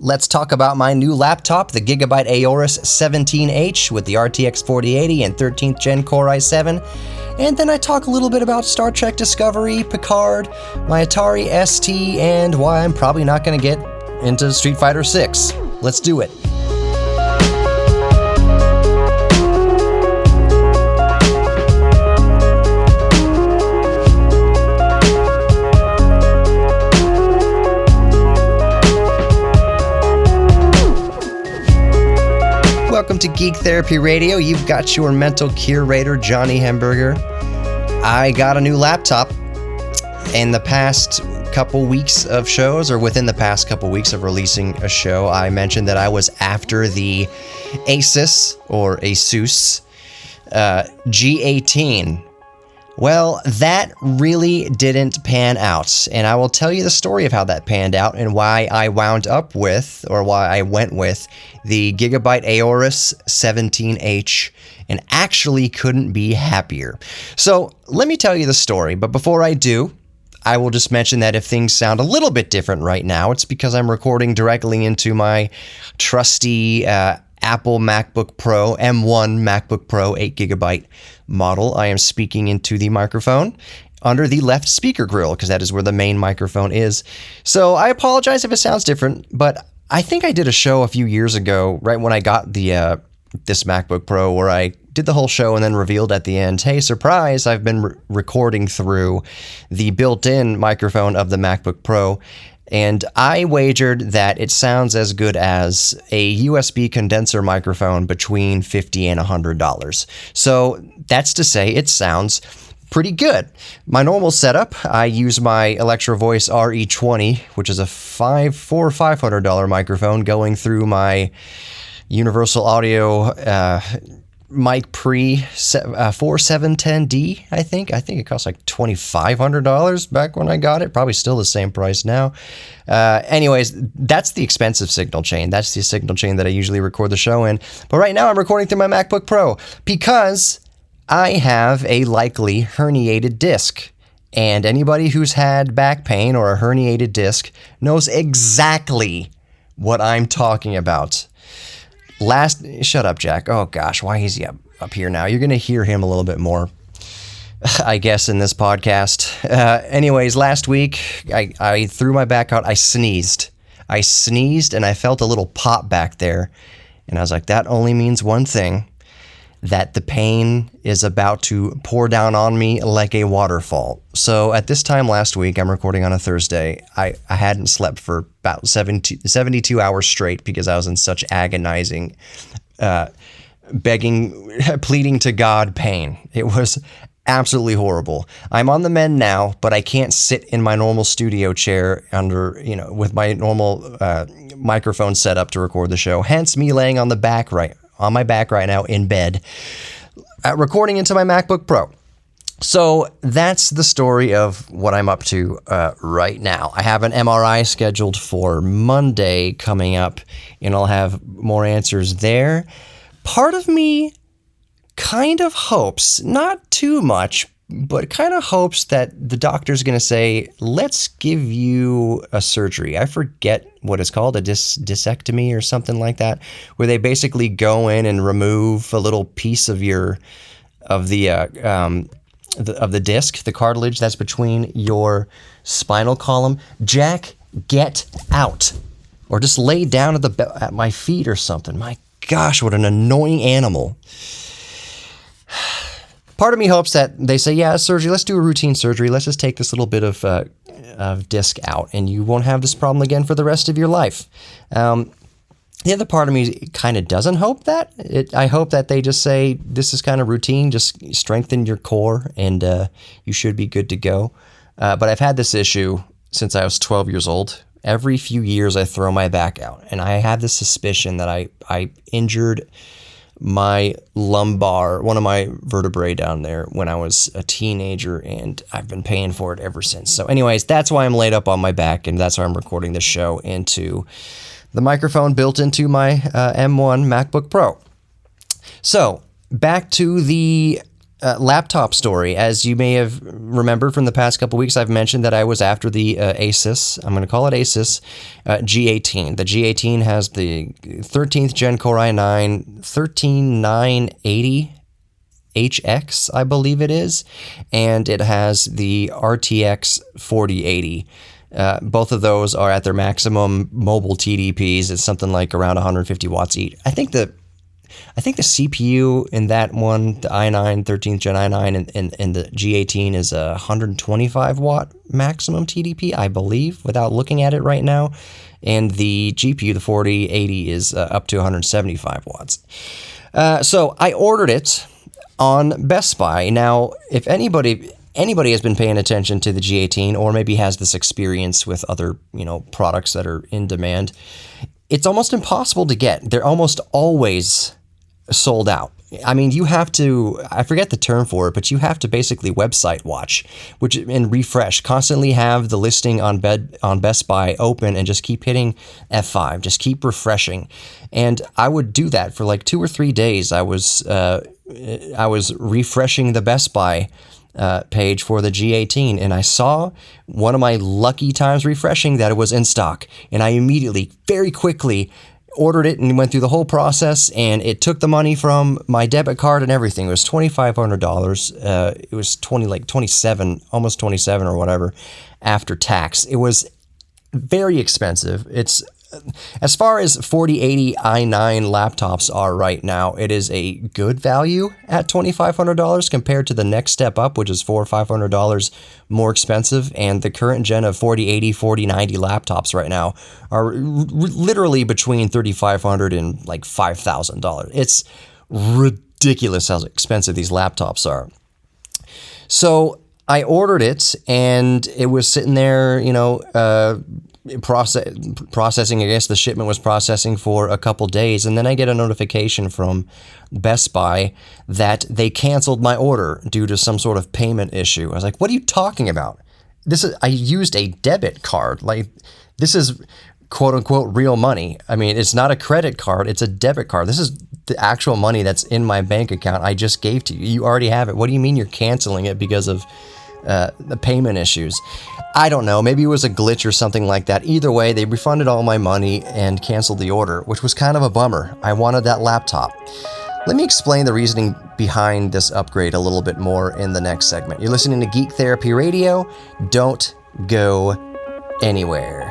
let's talk about my new laptop, the Gigabyte Aorus 17H with the RTX 4080 and 13th Gen Core i7. And then I talk a little bit about Star Trek Discovery, Picard, my Atari ST, and why I'm probably not going to get into Street Fighter 6. Let's do it. Welcome to Geek Therapy Radio. You've got your mental curator, Johnny Hamburger. I got a new laptop in the past couple weeks of shows, or within the past couple weeks of releasing a show. I mentioned that I was after the Asus G18. Well, that really didn't pan out, and I will tell you the story of how that panned out and why I wound up with, or why I went with, the Gigabyte Aorus 17H, and actually couldn't be happier. So, let me tell you the story, but before I do, I will just mention that if things sound a little bit different right now, it's because I'm recording directly into my trusty Apple MacBook Pro, M1 MacBook Pro 8GB model. I am speaking into the microphone under the left speaker grill, because that is where the main microphone is. So I apologize if it sounds different, but I think I did a show a few years ago, right when I got the this MacBook Pro, where I did the whole show and then revealed at the end, hey, surprise, I've been recording through the built-in microphone of the MacBook Pro. And I wagered that it sounds as good as a USB condenser microphone between $50 and $100. So that's to say it sounds pretty good. My normal setup, I use my Electro Voice RE20, which is a $500 microphone going through my Universal Audio Mic Pre 4710D, I think it cost like $2,500 back when I got it. Probably still the same price now. Anyways, that's the expensive signal chain. That's the signal chain that I usually record the show in. But right now I'm recording through my MacBook Pro because I have a likely herniated disc. And anybody who's had back pain or a herniated disc knows exactly what I'm talking about. Shut up, Jack. Oh gosh, why is he up here now? You're going to hear him a little bit more, I guess, in this podcast. Anyways, last week, I threw my back out. I sneezed and I felt a little pop back there. And I was like, that only means one thing, that the pain is about to pour down on me like a waterfall. So at this time last week, I'm recording on a Thursday, I hadn't slept for about 72 hours straight because I was in such agonizing, pleading to God pain. It was absolutely horrible. I'm on the mend now, but I can't sit in my normal studio chair with my normal microphone set up to record the show. Hence me laying on my back right now in bed, recording into my MacBook Pro. So that's the story of what I'm up to right now. I have an MRI scheduled for Monday coming up, and I'll have more answers there. Part of me kind of hopes, not too much, but kind of hopes that the doctor's going to say, let's give you a surgery. I forget what it's called, a discectomy or something like that, where they basically go in and remove a little piece of the disc, the cartilage that's between your spinal column. Jack, get out. Or just lay down at my feet or something. My gosh, what an annoying animal. Part of me hopes that they say, yeah, surgery, let's do a routine surgery. Let's just take this little bit of disc out, and you won't have this problem again for the rest of your life. The other part of me kind of doesn't hope that. I hope that they just say, this is kind of routine, just strengthen your core, and you should be good to go. But I've had this issue since I was 12 years old. Every few years I throw my back out, and I have this suspicion that I injured my lumbar, one of my vertebrae down there when I was a teenager, and I've been paying for it ever since. So anyways, that's why I'm laid up on my back, and that's why I'm recording this show into the microphone built into my M1 MacBook Pro. So back to the laptop story. As you may have remembered from the past couple weeks, I've mentioned that I was after the Asus, I'm going to call it Asus, G18. The G18 has the 13th Gen Core i9 13980HX, I believe it is, and it has the RTX 4080. Both of those are at their maximum mobile TDPs. It's something like around 150 watts each. I think the CPU in that one, the i9, 13th Gen i9, and the G18 is a 125 watt maximum TDP, I believe, without looking at it right now. And the GPU, the 4080, is up to 175 watts. So I ordered it on Best Buy. Now, if anybody has been paying attention to the G18 or maybe has this experience with other, products that are in demand, it's almost impossible to get. They're almost always sold out. I mean, you have to, I forget the term for it, but you have to basically website watch, and refresh, constantly have the listing on Best Buy open and just keep hitting F5, just keep refreshing. And I would do that for like 2 or 3 days. I was refreshing the Best Buy page for the G18, and I saw one of my lucky times refreshing that it was in stock, and I immediately, very quickly, ordered it and went through the whole process, and it took the money from my debit card and everything. It was $2,500. It was 27, almost 27 or whatever after tax. It was very expensive. It's, as far as 4080 i9 laptops are right now, it is a good value at $2,500 compared to the next step up, which is $400 or $500 more expensive. And the current gen of 4080, 4090 laptops right now are literally between $3,500 and like $5,000. It's ridiculous how expensive these laptops are. So I ordered it, and it was sitting there, processing. I guess the shipment was processing for a couple days, and then I get a notification from Best Buy that they canceled my order due to some sort of payment issue. I was like, what are you talking about? I used a debit card. Like, this is quote unquote real money. I mean, it's not a credit card, it's a debit card. This is the actual money that's in my bank account I just gave to you. You already have it. What do you mean you're canceling it because of the payment issues? I don't know. Maybe it was a glitch or something like that. Either way, they refunded all my money and canceled the order, which was kind of a bummer. I wanted that laptop. Let me explain the reasoning behind this upgrade a little bit more in the next segment. You're listening to Geek Therapy Radio. Don't go anywhere.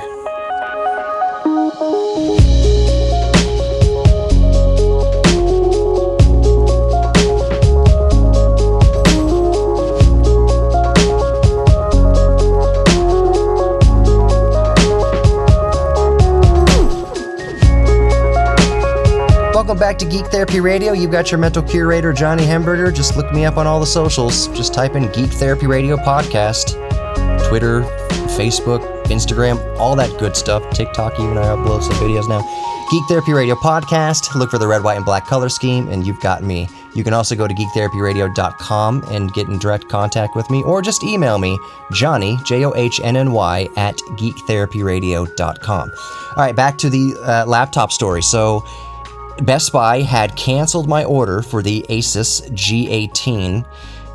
Welcome back to Geek Therapy Radio. You've got your mental curator, Johnny Hemberger. Just look me up on all the socials. Just type in Geek Therapy Radio Podcast. Twitter, Facebook, Instagram, all that good stuff. TikTok, even I upload some videos now. Geek Therapy Radio Podcast. Look for the red, white, and black color scheme, and you've got me. You can also go to geektherapyradio.com and get in direct contact with me, or just email me, Johnny, JOHNNY, at geektherapyradio.com. All right, back to the laptop story. So, Best Buy had canceled my order for the Asus G18,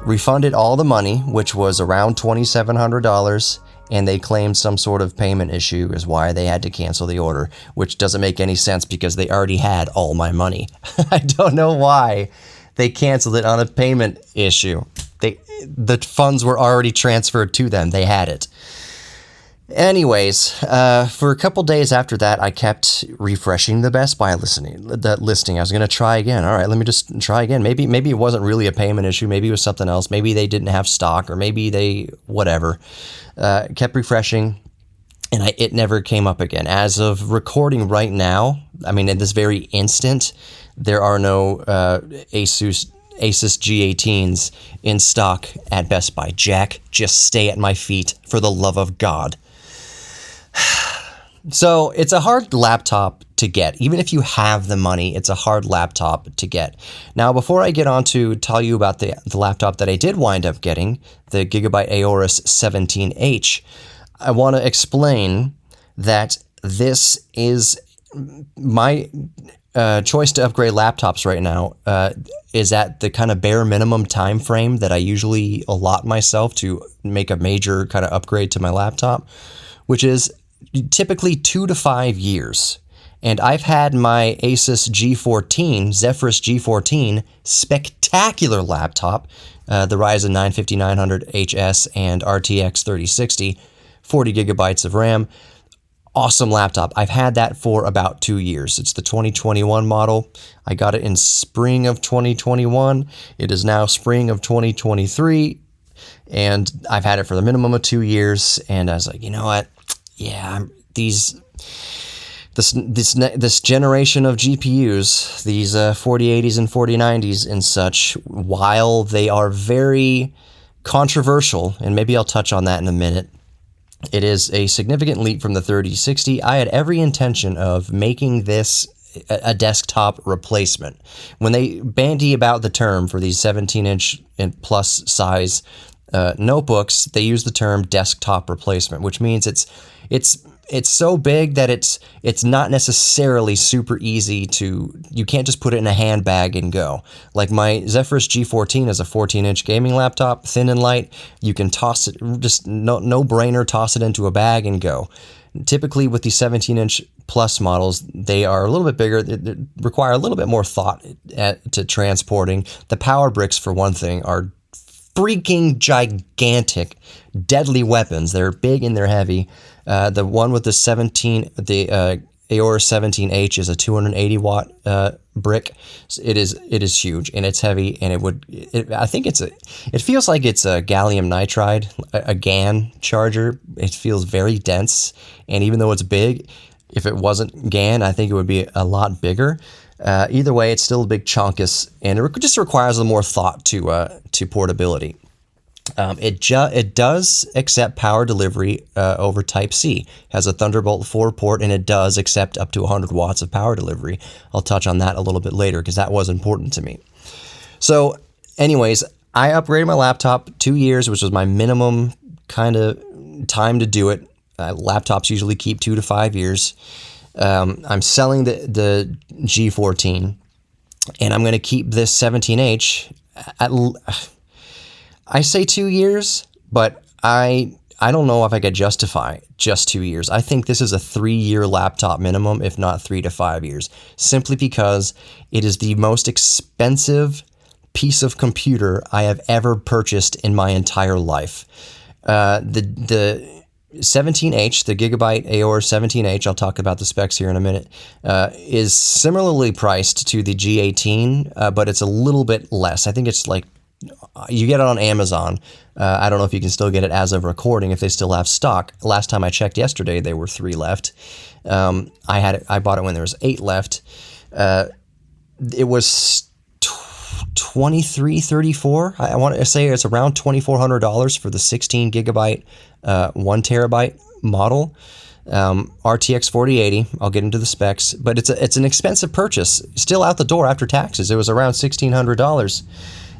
refunded all the money, which was around $2,700, and they claimed some sort of payment issue is why they had to cancel the order, which doesn't make any sense because they already had all my money. I don't know why they canceled it on a payment issue. The funds were already transferred to them. They had it. Anyways, for a couple days after that, I kept refreshing the Best Buy listing. I was going to try again. All right, let me just try again. Maybe it wasn't really a payment issue. Maybe it was something else. Maybe they didn't have stock, or maybe they whatever. Kept refreshing, and it never came up again. As of recording right now, I mean, in this very instant, there are no Asus G18s in stock at Best Buy. Jack, just stay at my feet, for the love of God. So it's a hard laptop to get. Even if you have the money, it's a hard laptop to get. Now, before I get on to tell you about the laptop that I did wind up getting, the Gigabyte Aorus 17H, I want to explain that this is choice to upgrade laptops right now is at the kind of bare minimum time frame that I usually allot myself to make a major kind of upgrade to my laptop, which is typically 2 to 5 years. And I've had my Asus G14, Zephyrus G14, spectacular laptop, the Ryzen 9 5900HS and RTX 3060, 40 gigabytes of RAM. Awesome laptop. I've had that for about 2 years. It's the 2021 model. I got it in spring of 2021. It is now spring of 2023, and I've had it for the minimum of 2 years. And I was like, you know what? Yeah, this generation of GPUs, these 4080s and 4090s and such, while they are very controversial, and maybe I'll touch on that in a minute, it is a significant leap from the 3060. I had every intention of making this a desktop replacement. When they bandy about the term for these 17-inch and plus size notebooks, they use the term desktop replacement, which means it's so big that it's not necessarily super easy you can't just put it in a handbag and go. Like my Zephyrus G14 is a 14-inch gaming laptop, thin and light. You can toss it, just no-brainer, toss it into a bag and go. Typically with these 17-inch plus models, they are a little bit bigger, they require a little bit more thought to transporting. The power bricks, for one thing, are freaking gigantic, deadly weapons. They're big and they're heavy. The one with the Aorus 17H is a 280 watt brick. It is huge and it's heavy, and I think it feels like it's a gallium nitride, a GaN charger. It feels very dense, and even though it's big, if it wasn't GaN, I think it would be a lot bigger. Either way, it's still a big chunkus, and it just requires a little more thought to portability. It does accept power delivery over Type-C. It has a Thunderbolt 4 port, and it does accept up to 100 watts of power delivery. I'll touch on that a little bit later because that was important to me. So anyways, I upgraded my laptop 2 years, which was my minimum kind of time to do it. Laptops usually keep 2 to 5 years. I'm selling the G14, and I'm going to keep this 17H at... I say 2 years, but I don't know if I could justify just 2 years. I think this is a 3-year laptop minimum, if not 3 to 5 years, simply because it is the most expensive piece of computer I have ever purchased in my entire life. The 17H, the Gigabyte Aorus 17H, I'll talk about the specs here in a minute, is similarly priced to the G18, but it's a little bit less. I think it's like, you get it on Amazon. I don't know if you can still get it as of recording, if they still have stock. Last time I checked yesterday, there were 3 left. I bought it when there was 8 left. It was $23.34. I want to say it's around $2,400 for the 16 gigabyte, 1 terabyte model. RTX 4080. I'll get into the specs, but it's an expensive purchase. Still out the door after taxes. It was around $1,600.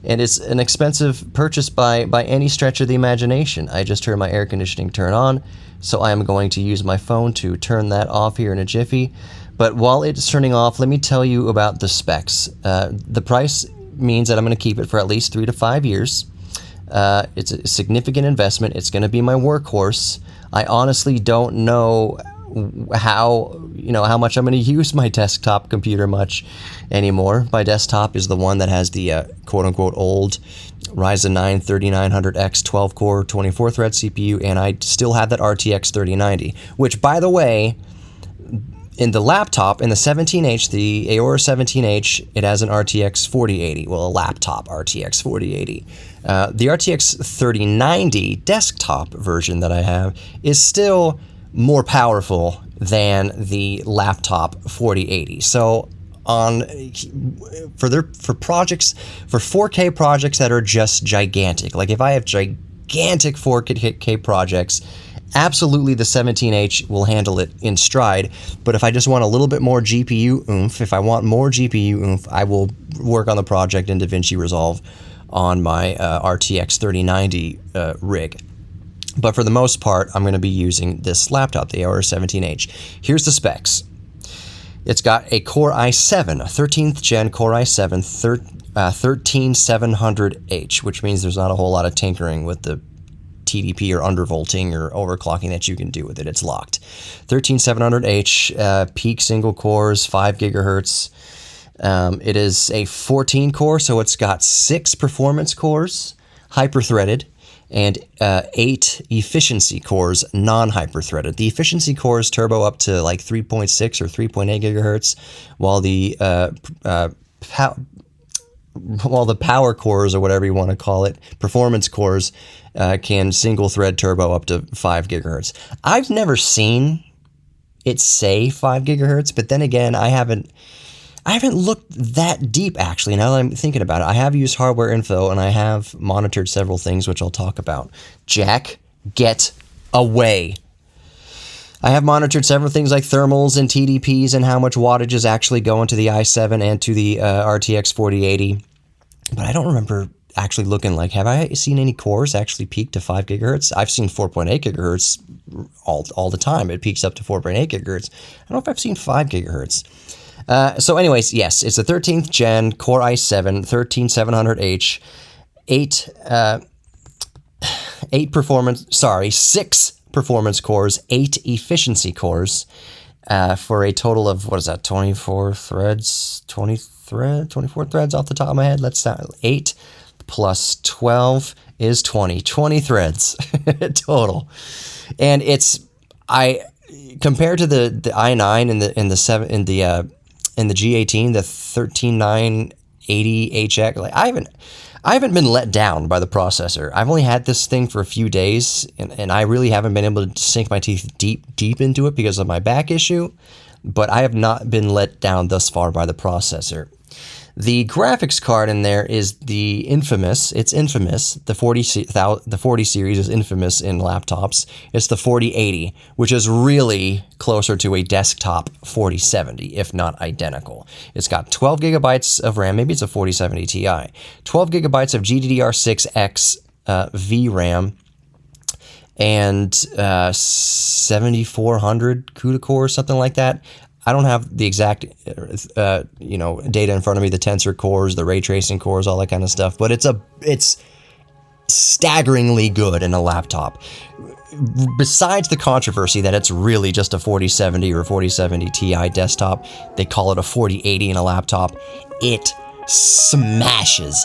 And it's an expensive purchase by any stretch of the imagination. I just heard my air conditioning turn on, so I am going to use my phone to turn that off here in a jiffy. But while it's turning off, let me tell you about the specs. The price means that I'm going to keep it for at least 3 to 5 years. It's a significant investment. It's going to be my workhorse. I honestly don't know how much I'm going to use my desktop computer much anymore. My desktop is the one that has the quote-unquote old Ryzen 9 3900X 12-core 24-thread CPU, and I still have that RTX 3090, which, by the way, in the laptop, in the 17H, the Aorus 17H, it has an RTX 4080, well, a laptop RTX 4080. The RTX 3090 desktop version that I have is still more powerful than the laptop 4080. So for 4K projects that are just gigantic, like if I have gigantic 4K projects, absolutely the 17H will handle it in stride. But if I just want a little bit more GPU oomph, I will work on the project in DaVinci Resolve on my RTX 3090 rig. But for the most part, I'm going to be using this laptop, the Aorus 17H. Here's the specs. It's got a Core i7, a 13th gen Core i7 13700H, which means there's not a whole lot of tinkering with the TDP or undervolting or overclocking that you can do with it. It's locked. 13700H, peak single cores, 5 gigahertz. It is a 14 core, so it's got 6 performance cores, hyper-threaded, and 8 efficiency cores, non-hyper-threaded. The efficiency cores turbo up to like 3.6 or 3.8 gigahertz, while the power cores, or whatever you want to call it, performance cores, can single thread turbo up to 5 gigahertz. I've never seen it say 5 gigahertz, but then again, I haven't looked that deep, actually, now that I'm thinking about it. I have used hardware info, and I have monitored several things, which I'll talk about. Jack, get away. I have monitored several things like thermals and TDPs and how much wattage is actually going to the i7 and to the RTX 4080. But I don't remember actually looking like, have I seen any cores actually peak to 5 gigahertz? I've seen 4.8 gigahertz all the time. It peaks up to 4.8 gigahertz. I don't know if I've seen 5 gigahertz. So anyways, yes, it's a 13th gen Core i7 13700H, 6 performance cores, 8 efficiency cores, for a total of, what is that, 24 threads off the top of my head. Let's start 8 plus 12 is 20 threads total. And compared to the i9 and the G18, the 13980HX, like I haven't been let down by the processor. I've only had this thing for a few days, and I really haven't been able to sink my teeth deep into it because of my back issue, but I have not been let down thus far by the processor. The graphics card in there is it's infamous. The 40 series is infamous in laptops. It's the 4080, which is really closer to a desktop 4070, if not identical. It's got 12 gigabytes of RAM, maybe it's a 4070 Ti, 12 gigabytes of GDDR6X VRAM, and 7400 CUDA cores, something like that. I don't have the exact, data in front of me, the tensor cores, the ray tracing cores, all that kind of stuff, but it's staggeringly good in a laptop. Besides the controversy that it's really just a 4070 or 4070 Ti desktop, they call it a 4080 in a laptop, it smashes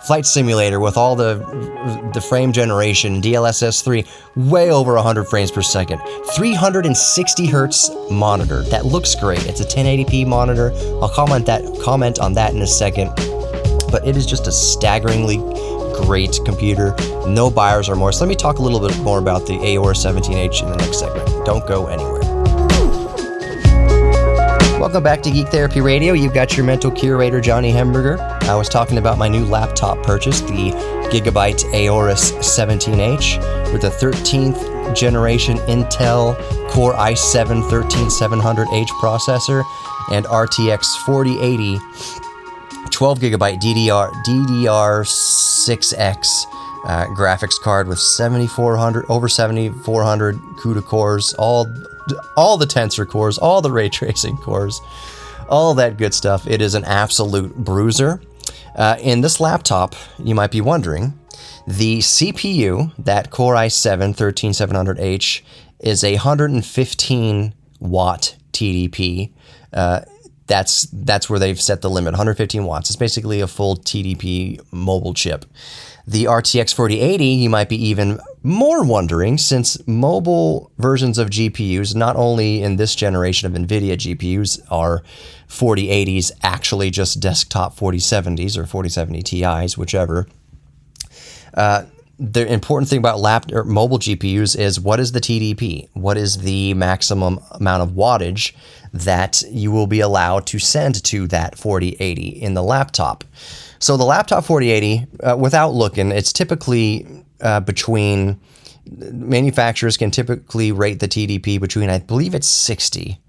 Flight Simulator with all the frame generation, DLSS 3, way over 100 frames per second. 360 hertz monitor. That looks great. It's a 1080p monitor. I'll comment on that in a second. But it is just a staggeringly great computer. No buyer's remorse. Let me talk a little bit more about the Aorus 17H in the next segment. Don't go anywhere. Welcome back to Geek Therapy Radio. You've got your mental curator, Johnny Hemberger. I was talking about my new laptop purchase, the Gigabyte Aorus 17H, with a 13th generation Intel Core i7 13700H processor and RTX 4080 12 gigabyte DDR6X graphics card with over 7400 CUDA cores, all the tensor cores, all the ray tracing cores, all that good stuff. It is an absolute bruiser. In this laptop, you might be wondering, the CPU, that Core i7 13700H, is a 115 watt TDP. That's where they've set the limit, 115 watts. It's basically a full TDP mobile chip. The RTX 4080, you might be even more wondering, since mobile versions of GPUs, not only in this generation of NVIDIA GPUs, are 4080s actually just desktop 4070s or 4070 Ti's, whichever. The important thing about mobile GPUs is, what is the TDP? What is the maximum amount of wattage that you will be allowed to send to that 4080 in the laptop? So the laptop 4080, without looking, it's typically between, manufacturers can typically rate the TDP between, I believe it's 60,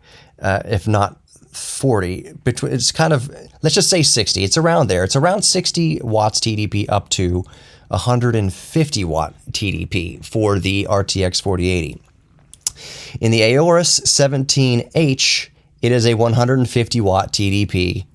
if not 40. It's kind of, let's just say 60. It's around there. It's around 60 watts TDP up to 150 watt TDP for the RTX 4080. In the Aorus 17H, it is a 150 watt TDP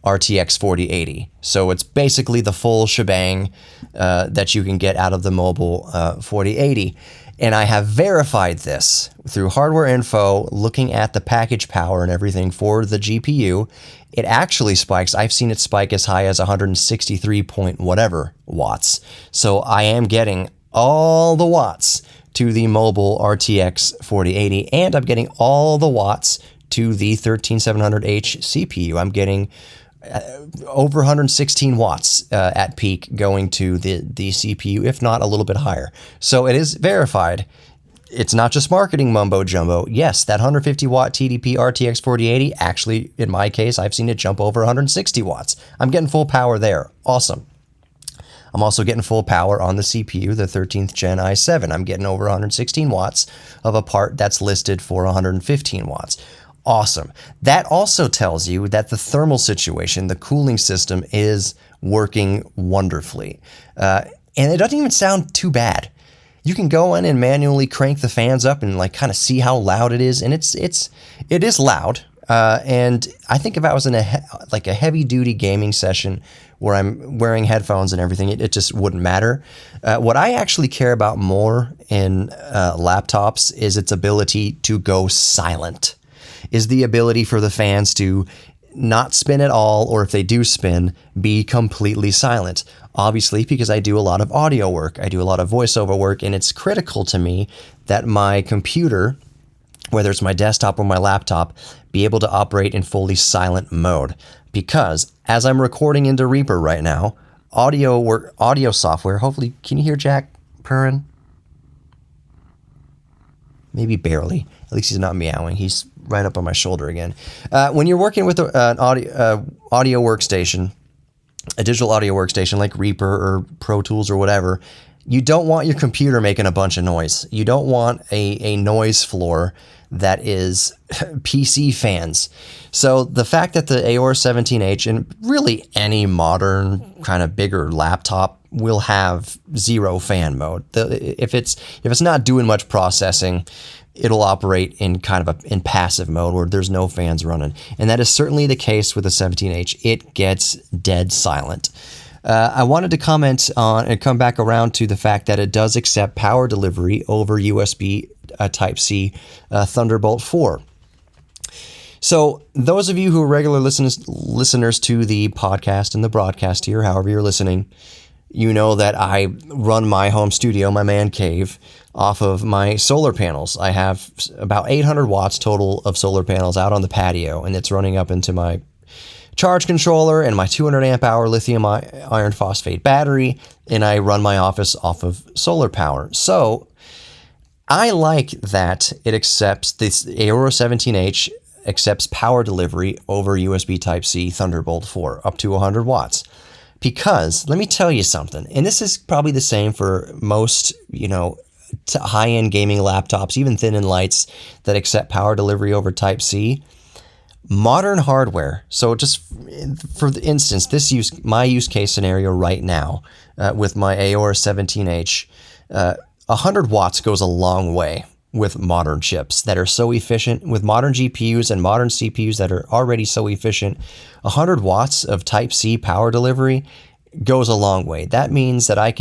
RTX 4080. So it's basically the full shebang that you can get out of the mobile 4080. And I have verified this through hardware info, looking at the package power and everything for the GPU. It actually spikes. I've seen it spike as high as 163 point whatever watts. So I am getting all the watts to the mobile RTX 4080, and I'm getting all the watts to the 13700H CPU. I'm getting over 116 watts at peak going to the CPU, if not a little bit higher. So it is verified. It's not just marketing mumbo jumbo. Yes, that 150 watt TDP RTX 4080, actually, in my case, I've seen it jump over 160 watts. I'm getting full power there. Awesome. I'm also getting full power on the CPU, the 13th Gen i7. I'm getting over 116 watts of a part that's listed for 115 watts. Awesome. That also tells you that the thermal situation, the cooling system, is working wonderfully. And it doesn't even sound too bad. You can go in and manually crank the fans up and like kind of see how loud it is. And it is loud. And I think if I was in a heavy duty gaming session where I'm wearing headphones and everything, it just wouldn't matter. What I actually care about more in laptops is its ability to go silent. Is the ability for the fans to not spin at all, or if they do spin, be completely silent. Obviously, because I do a lot of audio work, I do a lot of voiceover work, and it's critical to me that my computer, whether it's my desktop or my laptop, be able to operate in fully silent mode. Because as I'm recording into Reaper right now, audio software, hopefully, can you hear Jack purring? Maybe barely. At least he's not meowing. He's right up on my shoulder again. When you're working with an audio workstation, a digital audio workstation like Reaper or Pro Tools or whatever, you don't want your computer making a bunch of noise. You don't want a noise floor that is PC fans. So the fact that the Aorus 17H and really any modern kind of bigger laptop will have zero fan mode. If it's not doing much processing, it'll operate in kind of in passive mode where there's no fans running. And that is certainly the case with the 17H. It gets dead silent. I wanted to comment on and come back around to the fact that it does accept power delivery over USB Type-C Thunderbolt 4. So those of you who are regular listeners to the podcast and the broadcast here, however you're listening, you know that I run my home studio, my man cave, off of my solar panels. I have about 800 watts total of solar panels out on the patio, and it's running up into my charge controller and my 200 amp hour lithium iron phosphate battery, and I run my office off of solar power. So I like that it accepts, this Aorus 17H accepts power delivery over USB Type-C Thunderbolt 4 up to 100 watts. Because let me tell you something, and this is probably the same for most, high-end gaming laptops, even thin-end lights that accept power delivery over Type-C. Modern hardware, so just for the instance, my use case scenario right now with my Aorus 17H, 100 watts goes a long way with modern chips that are so efficient, with modern GPUs and modern CPUs that are already so efficient. 100 watts of Type-C power delivery goes a long way. That means that I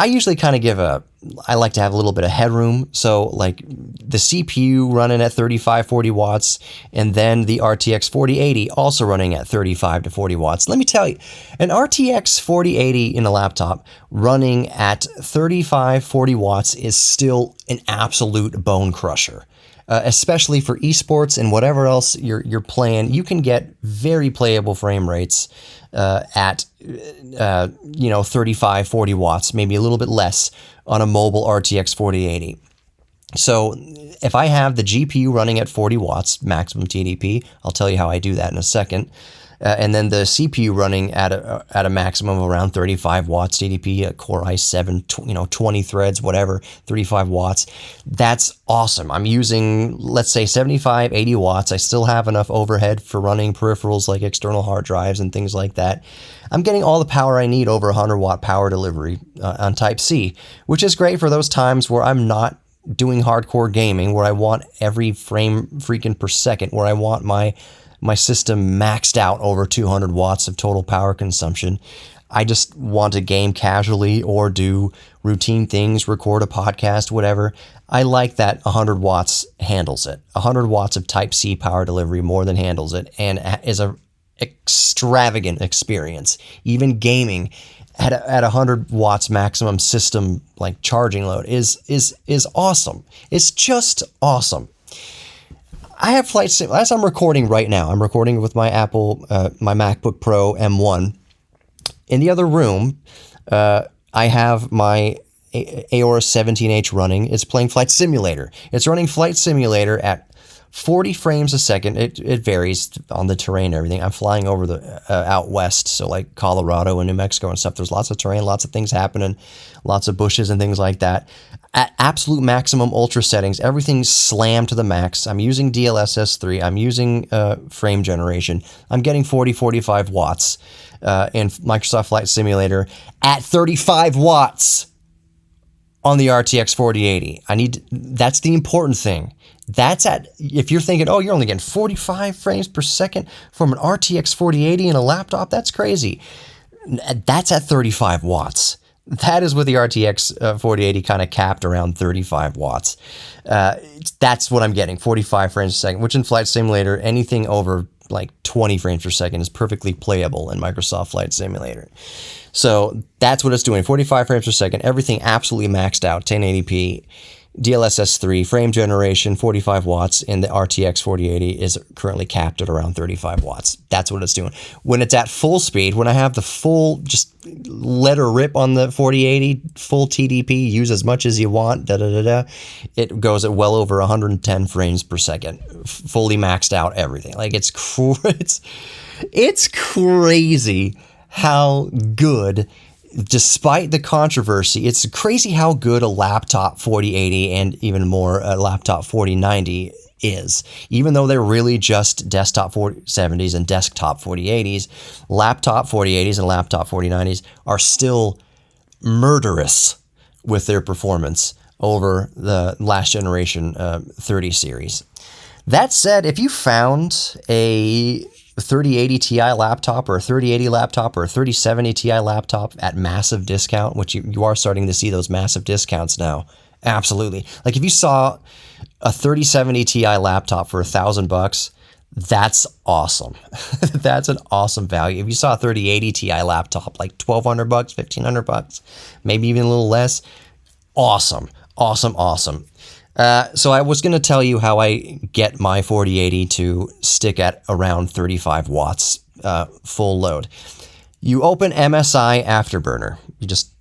usually kind of I like to have a little bit of headroom. So like the CPU running at 35, 40 watts, and then the RTX 4080 also running at 35 to 40 watts. Let me tell you, an RTX 4080 in a laptop running at 35, 40 watts is still an absolute bone crusher. Especially for esports and whatever else you're playing, you can get very playable frame rates at 35, 40 watts, maybe a little bit less on a mobile RTX 4080. So if I have the GPU running at 40 watts maximum TDP, I'll tell you how I do that in a second. And then the CPU running at a maximum of around 35 watts TDP, a Core i7, 20 threads, whatever, 35 watts. That's awesome. I'm using, let's say, 75, 80 watts. I still have enough overhead for running peripherals like external hard drives and things like that. I'm getting all the power I need over 100 watt power delivery on Type-C, which is great for those times where I'm not doing hardcore gaming, where I want every frame freaking per second, where I want my system maxed out over 200 watts of total power consumption. I just want to game casually or do routine things, record a podcast, whatever. I like that 100 watts handles it. 100 watts of Type-C power delivery more than handles it, and is a extravagant experience. Even gaming at 100 watts maximum system like charging load is awesome. It's just awesome. I have flight sim as I'm recording right now. I'm recording with my my MacBook Pro M1. In the other room, I have my Aorus 17H running. It's playing Flight Simulator. It's running Flight Simulator at 40 frames a second. It varies on the terrain and everything. I'm flying over the out west, so like Colorado and New Mexico and stuff. There's lots of terrain, lots of things happening, lots of bushes and things like that. At absolute maximum ultra settings, everything's slammed to the max. I'm using DLSS 3. I'm using frame generation. I'm getting 45 watts in Microsoft Flight Simulator at 35 watts on the RTX 4080. That's the important thing. If you're thinking, oh, you're only getting 45 frames per second from an RTX 4080 in a laptop, that's crazy. That's at 35 watts. That is with the RTX 4080 kind of capped around 35 watts. That's what I'm getting, 45 frames per second, which in Flight Simulator, anything over like 20 frames per second is perfectly playable in Microsoft Flight Simulator. So that's what it's doing, 45 frames per second, everything absolutely maxed out, 1080p, DLSS 3, frame generation, 45 watts, and the RTX 4080 is currently capped at around 35 watts. That's what it's doing. When it's at full speed, when I have the full, just let her rip on the 4080, full TDP, use as much as you want, it goes at well over 110 frames per second, fully maxed out everything. Like it's crazy how good. Despite the controversy, it's crazy how good a laptop 4080 and even more a laptop 4090 is. Even though they're really just desktop 4070s and desktop 4080s, laptop 4080s and laptop 4090s are still murderous with their performance over the last generation 30 series. That said, if you found a 3080 Ti laptop or a 3080 laptop or a 3070 Ti laptop at massive discount, which you are starting to see those massive discounts now. Absolutely. Like if you saw a 3070 Ti laptop for $1,000, that's awesome. That's an awesome value. If you saw a 3080 Ti laptop like $1,200, $1,500, maybe even a little less, awesome, awesome, awesome. So I was going to tell you how I get my 4080 to stick at around 35 watts full load. You open MSI Afterburner.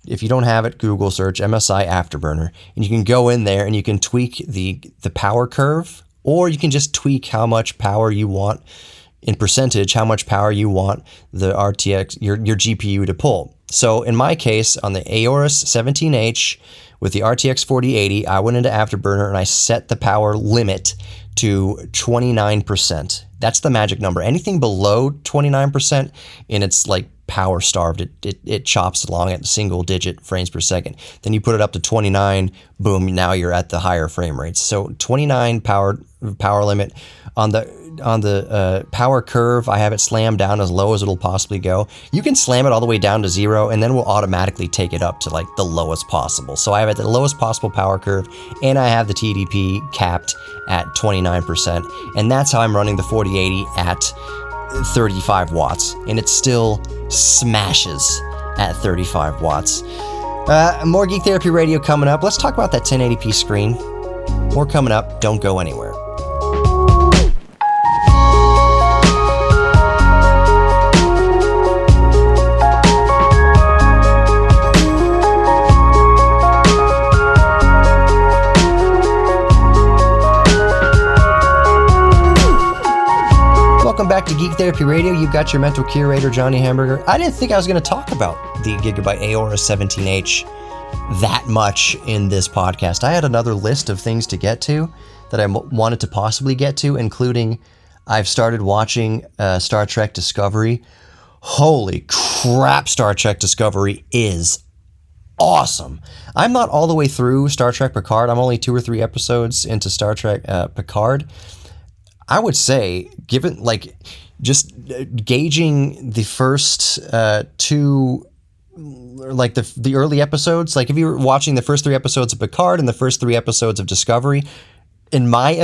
If you don't have it, Google search MSI Afterburner, and you can go in there and you can tweak the power curve, or you can just tweak how much power you want in percentage, how much power you want the RTX, your GPU to pull. So in my case, on the Aorus 17H, with the RTX 4080, I went into Afterburner and I set the power limit to 29%. That's the magic number. Anything below 29%, and it's like power starved. It chops along at single digit frames per second. Then you put it up to 29, boom, now you're at the higher frame rates. So 29 power limit. On the power curve, I have it slammed down as low as it'll possibly go. You can slam it all the way down to 0, and then we'll automatically take it up to like the lowest possible. So I have it at the lowest possible power curve, and I have the TDP capped at 29%. And that's how I'm running the 4080 at 35 watts, and it still smashes at 35 watts. More Geek Therapy Radio coming up. Let's talk about that 1080p screen. More coming up. Don't go anywhere. Welcome back to Geek Therapy Radio. You've got your mental curator, Johnny Hamburger. I didn't think I was going to talk about the Gigabyte Aorus 17H that much in this podcast. I had another list of things to get to that I wanted to possibly get to, including I've started watching Star Trek Discovery. Holy crap, Star Trek Discovery is awesome. I'm not all the way through Star Trek Picard. I'm only 2 or 3 episodes into Star Trek Picard. I would say, given like just gauging the first 2, like the early episodes, like if you were watching the first 3 episodes of Picard and the first 3 episodes of Discovery, in my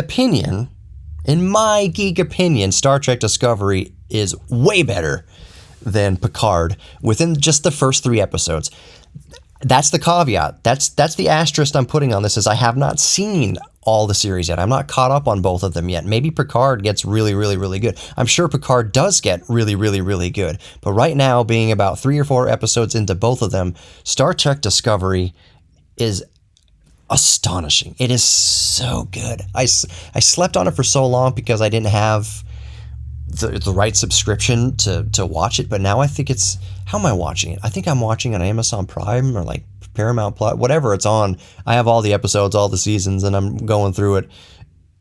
geek opinion, Star Trek Discovery is way better than Picard within just the first 3 episodes. That's the caveat. That's the asterisk I'm putting on this, is I have not seen all the series yet. I'm not caught up on both of them yet. Maybe Picard gets really, really, really good. I'm sure Picard does get really, really, really good. But right now, being about 3 or 4 episodes into both of them, Star Trek Discovery is astonishing. It is so good. I slept on it for so long because I didn't have the right subscription to watch it, but now I think it's, how am I watching it? I think I'm watching on Amazon Prime or like Paramount Plus, whatever it's on. I have all the episodes, all the seasons, and I'm going through it.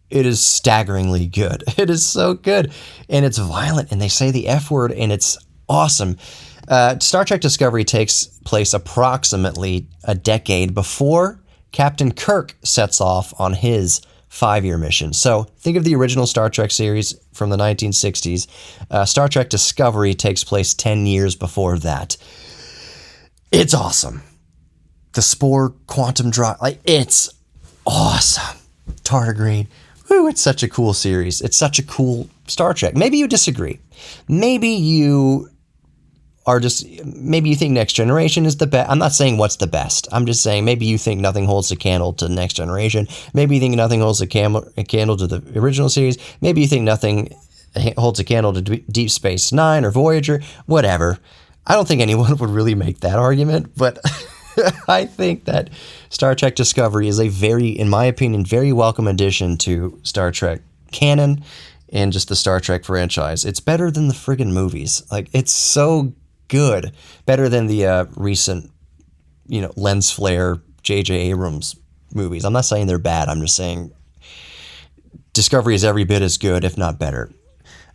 It is staggeringly good. It is so good, and it's violent, and they say the F word, and it's awesome. Star Trek Discovery takes place approximately a decade before Captain Kirk sets off on his 5-year mission. So think of the original Star Trek series from the 1960s. Star Trek Discovery takes place 10 years before that. It's awesome. The Spore quantum drop, like, it's awesome. Tardigrade. Woo, it's such a cool series. It's such a cool Star Trek. Maybe you disagree. Maybe you think Next Generation is the best. I'm not saying what's the best. I'm just saying maybe you think nothing holds a candle to Next Generation. Maybe you think nothing holds a candle to the original series. Maybe you think nothing holds a candle to Deep Space Nine or Voyager. Whatever. I don't think anyone would really make that argument, but I think that Star Trek Discovery is a very, in my opinion, very welcome addition to Star Trek canon and just the Star Trek franchise. It's better than the friggin' movies. Like, it's so good. Better than the recent, lens flare J.J. Abrams movies. I'm not saying they're bad. I'm just saying Discovery is every bit as good, if not better.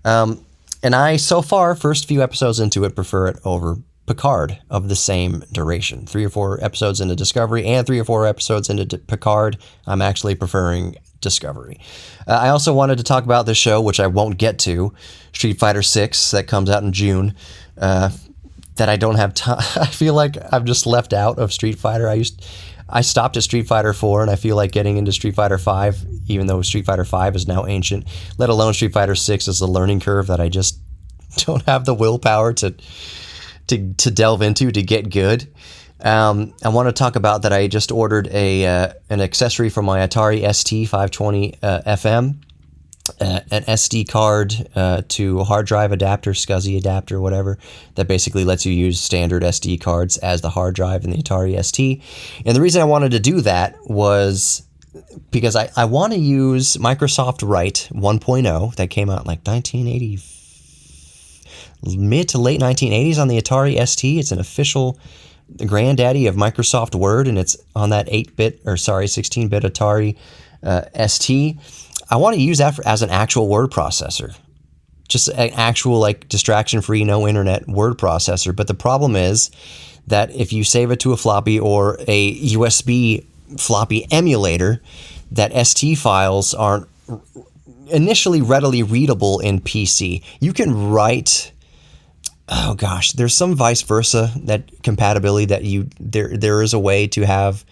And I, so far, first few episodes into it, prefer it over Picard of the same duration. 3 or 4 episodes into Discovery and 3 or 4 episodes into Picard, I'm actually preferring Discovery. I also wanted to talk about this show, which I won't get to, Street Fighter 6, that comes out in June, that I don't have time. I feel like I've just left out of Street Fighter. I stopped at Street Fighter 4, and I feel like getting into Street Fighter 5, even though Street Fighter 5 is now ancient, let alone Street Fighter 6, is a learning curve that I just don't have the willpower to delve into to get good. I want to talk about that I just ordered an accessory for my Atari ST 520 FM, an SD card to a hard drive adapter, SCSI adapter, whatever, that basically lets you use standard SD cards as the hard drive in the Atari ST. And the reason I wanted to do that was because I want to use Microsoft Write 1.0 that came out in like 1980, mid to late 1980s on the Atari ST. It's an official granddaddy of Microsoft Word, and it's on that 16-bit Atari ST. I want to use that as an actual word processor, just an actual, like, distraction-free, no internet word processor. But the problem is that if you save it to a floppy or a USB floppy emulator, that ST files aren't initially readily readable in PC. You can write, oh gosh, there's some vice versa that compatibility that there is a way to have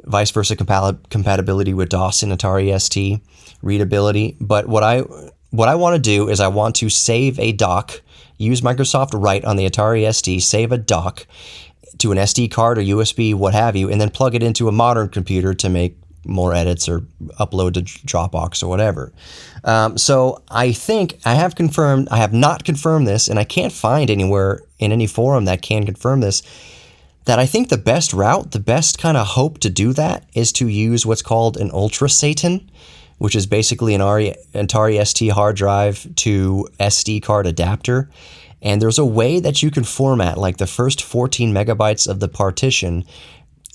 vice versa compatibility with DOS in Atari ST readability. But what I want to do is I want to save a doc, use Microsoft Write on the Atari ST, save a doc to an SD card or USB, what have you, and then plug it into a modern computer to make more edits or upload to Dropbox or whatever. So I think I have not confirmed this, and I can't find anywhere in any forum that can confirm this, that I think the best route, the best kind of hope to do that is to use what's called an Ultra SATAN, which is basically an Atari ST hard drive to SD card adapter. And there's a way that you can format like the first 14 megabytes of the partition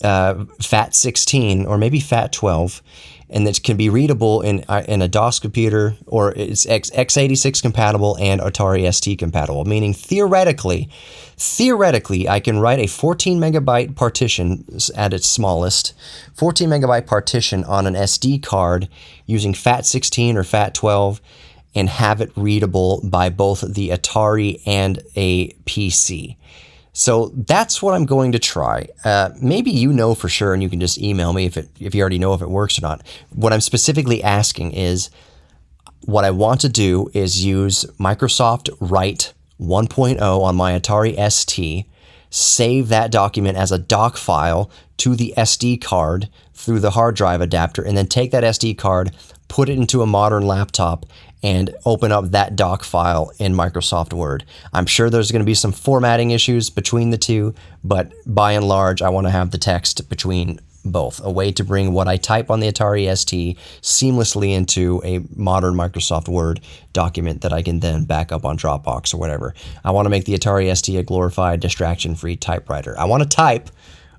FAT16 or maybe FAT12, and it can be readable in a DOS computer, or it's x86 compatible and Atari ST compatible, meaning theoretically, I can write a 14 megabyte partition at its smallest, 14 megabyte partition on an SD card using FAT16 or FAT12 and have it readable by both the Atari and a PC. So that's what I'm going to try. Maybe you know for sure, and you can just email me if you already know if it works or not. What I'm specifically asking is, what I want to do is use Microsoft Write 1.0 on my Atari ST, save that document as a doc file to the SD card through the hard drive adapter, and then take that SD card, put it into a modern laptop, and open up that doc file in Microsoft Word. I'm sure there's going to be some formatting issues between the two, but by and large, I want to have the text between both. A way to bring what I type on the Atari ST seamlessly into a modern Microsoft Word document that I can then back up on Dropbox or whatever. I want to make the Atari ST a glorified, distraction-free typewriter. I want to type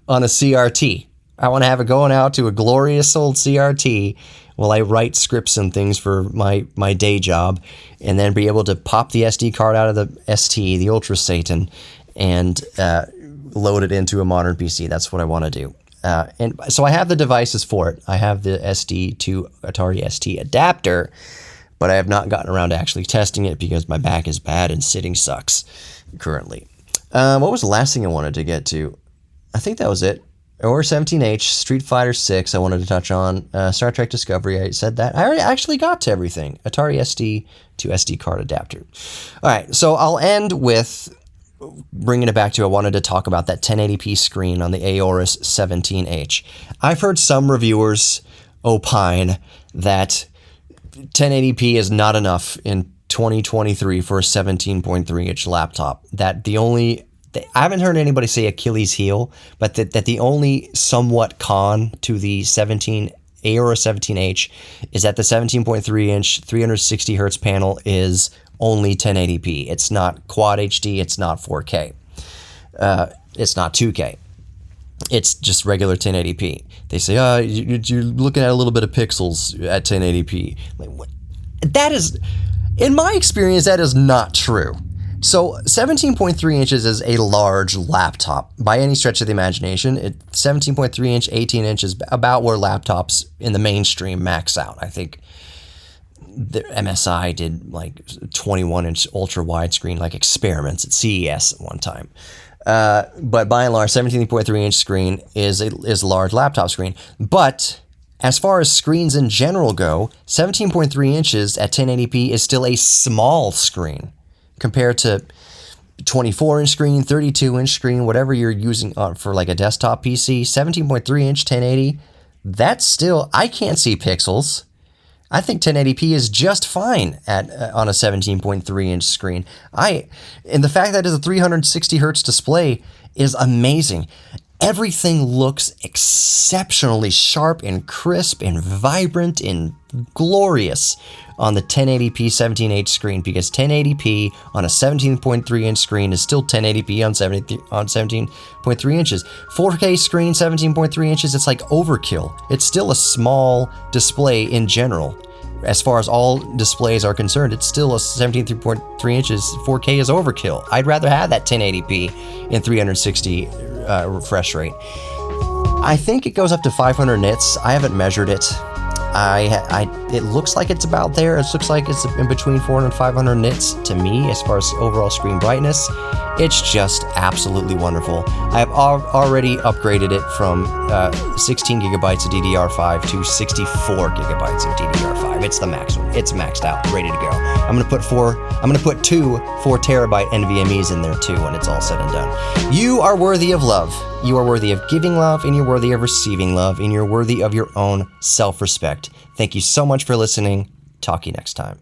on a CRT. I want to have it going out to a glorious old CRT while I write scripts and things for my day job, and then be able to pop the SD card out of the ST, the Ultra Satan, and load it into a modern PC. That's what I want to do. And so I have the devices for it. I have the SD to Atari ST adapter, but I have not gotten around to actually testing it because my back is bad and sitting sucks currently. What was the last thing I wanted to get to? I think that was it. Aorus 17H, Street Fighter 6 I wanted to touch on, Star Trek Discovery, I said that. I already actually got to everything. Atari ST to SD card adapter. All right, so I'll end with bringing it back to, I wanted to talk about that 1080p screen on the Aorus 17H. I've heard some reviewers opine that 1080p is not enough in 2023 for a 17.3-inch laptop. That I haven't heard anybody say Achilles heel, but that the only somewhat con to the Aorus 17H is that the 17.3-inch 360 hertz panel is only 1080p. It's not Quad HD. It's not 4K. It's not 2K. It's just regular 1080p. They say, you're looking at a little bit of pixels at 1080p. Like, what? That is, in my experience, that is not true. So 17.3 inches is a large laptop by any stretch of the imagination. 17.3 inch, 18 inches, about where laptops in the mainstream max out. I think the MSI did like 21 inch ultra widescreen like experiments at CES at one time. But by and large, 17.3 inch screen is a large laptop screen. But as far as screens in general go, 17.3 inches at 1080p is still a small screen compared to 24-inch screen, 32-inch screen, whatever you're using for like a desktop PC. 17.3-inch 1080, that's still, I can't see pixels. I think 1080p is just fine on a 17.3-inch screen. And the fact that it's a 360 hertz display is amazing. Everything looks exceptionally sharp and crisp and vibrant and glorious on the 1080p 17H screen, because 1080p on a 17.3-inch screen is still 1080p on 17.3 inches. 4K screen, 17.3 inches, it's like overkill. It's still a small display in general. As far as all displays are concerned, it's still a 17.3 inches. 4K is overkill. I'd rather have that 1080p in 360 refresh rate. I think it goes up to 500 nits. I haven't measured it. It looks like it's about there. It looks like it's in between 400 and 500 nits to me as far as overall screen brightness. It's just absolutely wonderful. I've already upgraded it from 16 gigabytes of DDR5 to 64 gigabytes of DDR5. It's the max one. It's maxed out, ready to go. I'm gonna put two 4 terabyte NVMe's in there too when it's all said and done. You are worthy of love. You are worthy of giving love, and you're worthy of receiving love, and you're worthy of your own self-respect. Thank you so much for listening. Talk to you next time.